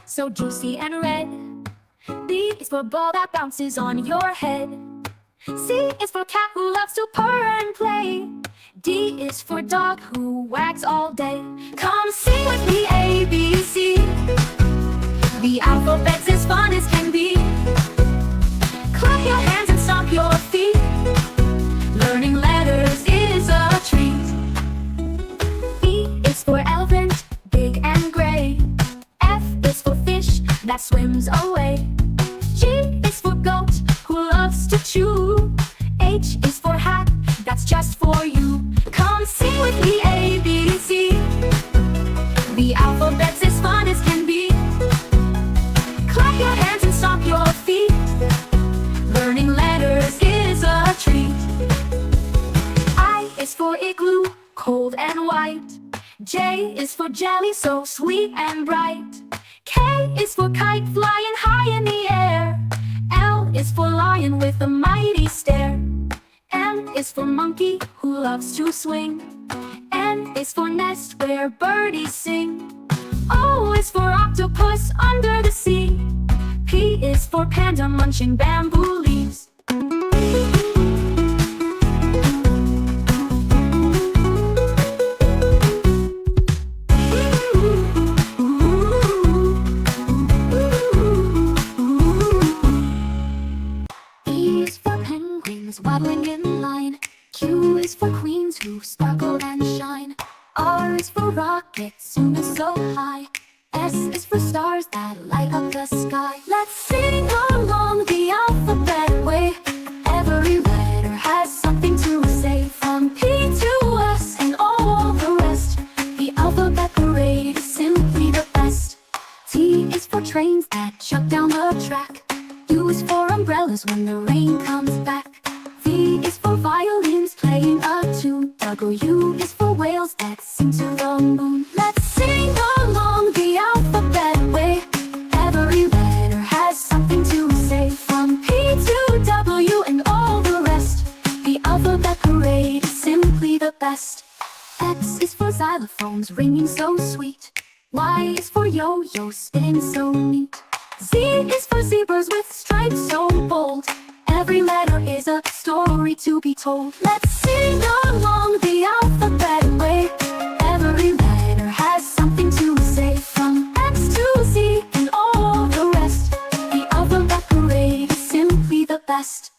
so juicy and red. B is for ball that bounces on your head. C is for cat who loves to purr and play. D is for dog who wags all day. Come sing with me, A, B, C. The alphabet's as fun as can be. Clap your hands and stomp your feet. Learning letters is a treat. E is for elephant, big and gray. F is for fish that swims away. G is for goat who loves to chew. H is for hat, that's just for you. Come sing with me, A, B, C. The alphabet's as fun as can be. Clap your hands and stomp your feet. Learning letters is a treat. I is for igloo, cold and white. J is for jelly, so sweet and bright. K is for kite, flying high in the air. L is for lion with a mighty stare. M is for monkey who loves to swing. N is for nest where birdies sing. O is for octopus under the sea. P is for panda munching bamboo leaves. E is for penguins waddling in line. Q is for queens who sparkle and shine. R is for rockets zooming so high. S is for stars that light up the sky. Let's sing along the alphabet way. Every letter has something to say. From P to S and all the rest. The alphabet parade is simply the best. T is for trains that chuck down the track. U is for umbrellas when the rain comes back. V is for violins playing a tune. W is for whales that sing to the moon. Let's sing along the alphabet way. Every letter has something to say. From P to W and all the rest. The alphabet parade is simply the best. X is for xylophones ringing so sweet. Y is for yo-yo spinning so neat. Z is for zebras with stripes so bold. Every letter is a story to be told. Let's sing along the alphabet way. Every letter has something to say. From X to Z and all the rest. The alphabet parade is simply the best.